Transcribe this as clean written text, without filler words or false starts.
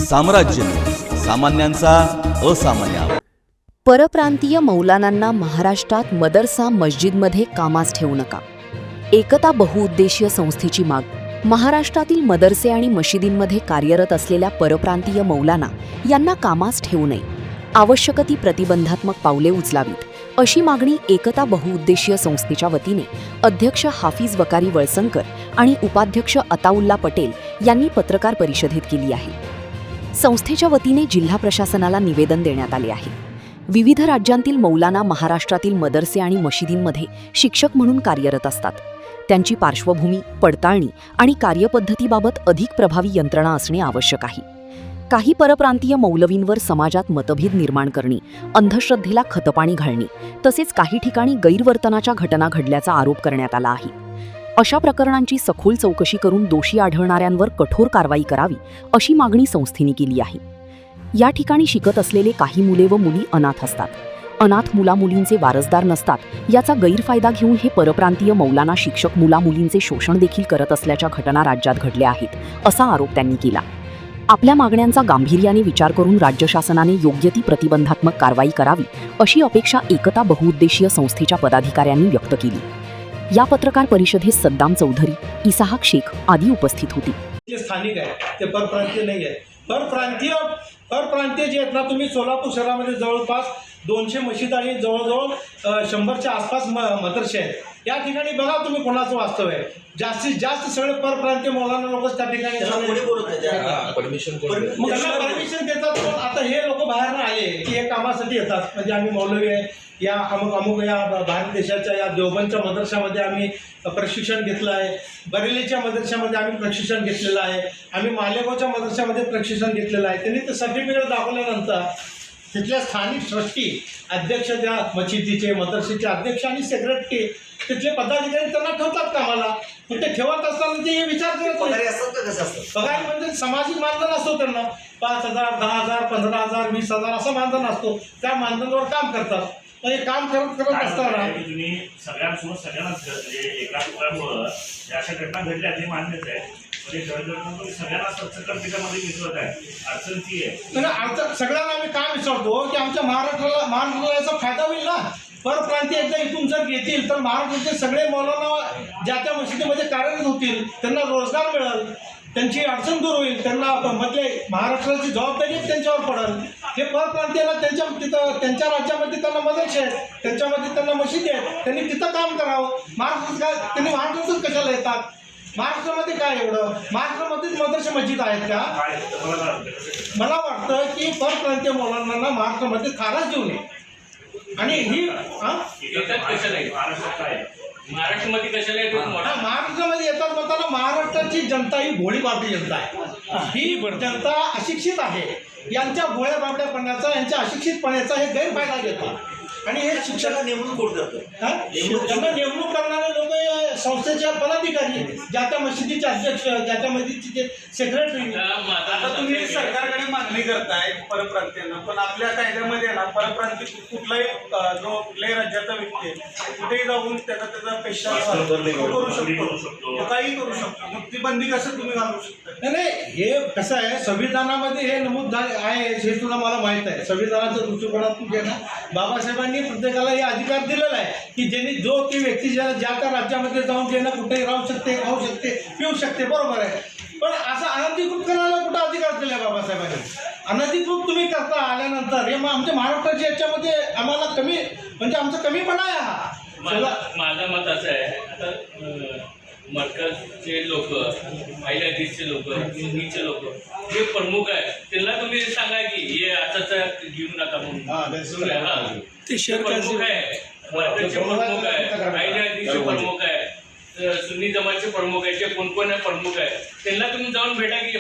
साम्राज्य, सामान्यांचा असामान्य. परप्रांतीय मौलानांना महाराष्ट्रात मदरसा मस्जिदमध्ये कामास ठेवू नका. एकता बहुउद्देशीय संस्थेची माग. महाराष्ट्रातील मदरसे आणि मशिदींमध्ये कार्यरत असलेल्या परप्रांतीय मौलाना यांना कामास ठेवू नये. आवश्यक ती प्रतिबंधात्मक पावले उचलावीत, अशी मागणी एकता बहुउद्देशीय संस्थेच्या वतीने अध्यक्ष हाफिज वकारी वळसंकर आणि उपाध्यक्ष अताउल्ला पटेल यांनी पत्रकार परिषदेत केली आहे. संस्थेच्या वतीने जिल्हा प्रशासनाला निवेदन देण्यात आले आहे. विविध राज्यांतील मौलाना महाराष्ट्रातील मदरसे आणि मशिदींमध्ये शिक्षक म्हणून कार्यरत असतात. त्यांची पार्श्वभूमी, पडताळणी आणि कार्यपद्धतीबाबत अधिक प्रभावी यंत्रणा असणे आवश्यक आहे. काही परप्रांतीय मौलवींवर समाजात मतभेद निर्माण करणे, अंधश्रद्धेला खतपाणी घालणे तसेच काही ठिकाणी गैरवर्तनाच्या घटना घडल्याचा आरोप करण्यात आला आहे. अशा प्रकरणांची सखोल चौकशी करून दोषी आढळणाऱ्यांवर कठोर कारवाई करावी, अशी मागणी संस्थेने केली आहे. या ठिकाणी शिकत असलेले काही मुले व मुली अनाथ असतात. अनाथ मुलामुलींचे वारसदार नसतात. याचा गैरफायदा घेऊन हे परप्रांतीय मौलाना शिक्षक मुलामुलींचे शोषण देखील करत असल्याच्या घटना राज्यात घडल्या आहेत, असा आरोप त्यांनी केला. आपल्या मागण्यांचा गांभीर्याने विचार करून राज्य शासनाने योग्य ती प्रतिबंधात्मक कारवाई करावी, अशी अपेक्षा एकता बहुउद्देशीय संस्थेच्या पदाधिकाऱ्यांनी व्यक्त केली. या पत्रकार परिषदेत सद्दाम चौधरी, इसाहाक शेख आदी उपस्थित होते. जे स्थानिक आहे ते परप्रांतीय नाही आहे. परप्रांतीय जे आहेत ना, तुम्ही सोलापूर शहरामध्ये जवळपास 200 मशीद आणि जवळजवळ 100च्या आसपास मदरसे आहेत. या ठिकाणी बघा तुम्ही कोणाचं वास्तव आहे. जास्तीत जास्त सगळे परप्रांतीय मौलाना लोकच त्या ठिकाणी परमिशन देतात. पण आता हे लोक बाहेर आले की हे कामासाठी येतात. म्हणजे आम्ही मौलवी आहे, या अमुक या भारत देशाच्या या देवबंदच्या मदरशामध्ये आम्ही प्रशिक्षण घेतलं आहे. बरेलीच्या मदरशामध्ये आम्ही प्रशिक्षण घेतलेलं आहे. आम्ही मालेगावच्या मदरशामध्ये प्रशिक्षण घेतलेलं आहे. त्यांनी ते सर्टिफिकेट दाखवल्यानंतर तिथल्या स्थानिक ट्रस्टी, अध्यक्ष त्या मशिदीचे, मदरसेचे अध्यक्ष आणि सेक्रेटरी, तिथले पदाधिकारी त्यांना ठेवतात कामाला. पण ते ठेवत असताना ते हे विचार करत नाही. पगार म्हणजे सामाजिक मानधन असतो त्यांना 5,000, 10,000, 15,000, 20,000 असं मानधन असतो. त्या मानधनावर काम करतात. हे काम करत असताना तुम्ही सगळ्यांसोबत सगळ्यांना एका टुकड्यामुळं अशा घटना घडल्या हे मान्यच आहे. सगळ्यांना सरसकट त्याच्यामध्ये मिसळत आहे. अडचण ती आहे. आमचं सगळ्यांना आम्ही काय विचारतो की आमच्या महाराष्ट्राला याचा फायदा होईल ना. परप्रांतीय एकदा इथून जर येतील तर महाराष्ट्राचे सगळे मौलाना ज्या त्या मशिदीमध्ये कार्यरत होतील, त्यांना रोजगार मिळेल, त्यांची अडचण दूर होईल, त्यांना मधले महाराष्ट्राची जबाबदारी त्यांच्यावर पडेल. हे परप्रांतीयला त्यांच्या राज्यामध्ये त्यांना मदरसे आहेत, त्यांच्यामध्ये त्यांना मशिदी आहेत, त्यांनी तिथं काम करावं. त्यांनी महाराष्ट्रातच कशाला येतात? महाराष्ट्रामध्ये काय एवढं? महाराष्ट्रामध्येच मदरसे मस्जिद आहेत का? मला वाटतं की परप्रांतीय मौलानांना महाराष्ट्रामध्ये थाराच देऊ नये. आणि ही महाराष्ट्रामध्ये कशाला महाराष्ट्रामध्ये येतात म्हणताना महाराष्ट्राची जनता ही भोळी बाबडी जनता आहे. ही जनता अशिक्षित आहे. यांच्या भोळ्या बाबड्यापणाचा, यांच्या अशिक्षितपणाचा हे गैरफायदा घेतात. आणि हे शिक्षकांना नेमणूक कोण करतं? त्यांना नेमणूक करणारे लोक संस्थेच्या पदाधिकारी, ज्या त्या मशिदीचे अध्यक्ष, ज्या त्या मशिदीचे सेक्रेटरी. आता तुम्ही सरकारकडे मागणी करताय परप्रांतीयांना, पण आपल्या कायद्यामध्ये ना परप्रांतीय कुठल्याही राज्याचा व्यक्ती कुठेही जाऊन त्याचा पेशा करू शकतो, काही करू शकतो. मग ती बंदी कसं तुम्ही घालू शकता? नाही, हे कसं आहे, संविधानामध्ये हे नमूद आहे, हे सुद्धा मला माहीत आहे. संविधानाच्या दृष्टिकोनातून जे ना बाबासाहेबांनी प्रत्येकाला हे अधिकार दिलेला आहे की ज्यांनी जो ती व्यक्ती ज्या त्या राज्यामध्ये जाऊन जे ना कुठेही राहू शकते, खाऊ शकते, पिऊ शकते. बरोबर आहे. पण असं अनधिकृत करायला कुठं अधिकार दिला आहे बाबासाहेबांनी? अनधिकृत तुम्ही करता आल्यानंतर हे आमच्या महाराष्ट्राच्या याच्यामध्ये आम्हाला कमी, म्हणजे आमचा कमीपणा आहे हा. माझं मत असं आहे, आता मरकजचे लोक, हायलायटीचे लोक, सुन्नीचे लोक जे प्रमुख आहे त्यांना तुम्ही सांगा की हे आताच घेऊ नका म्हणून. ते प्रमुख आहे, मरकजचे प्रमुख आहे, हायलायटीचे प्रमुख आहे, सुन्नी जमातचे प्रमुख आहे, जे कोण प्रमुख आहे त्यांना तुम्ही जाऊन भेटा की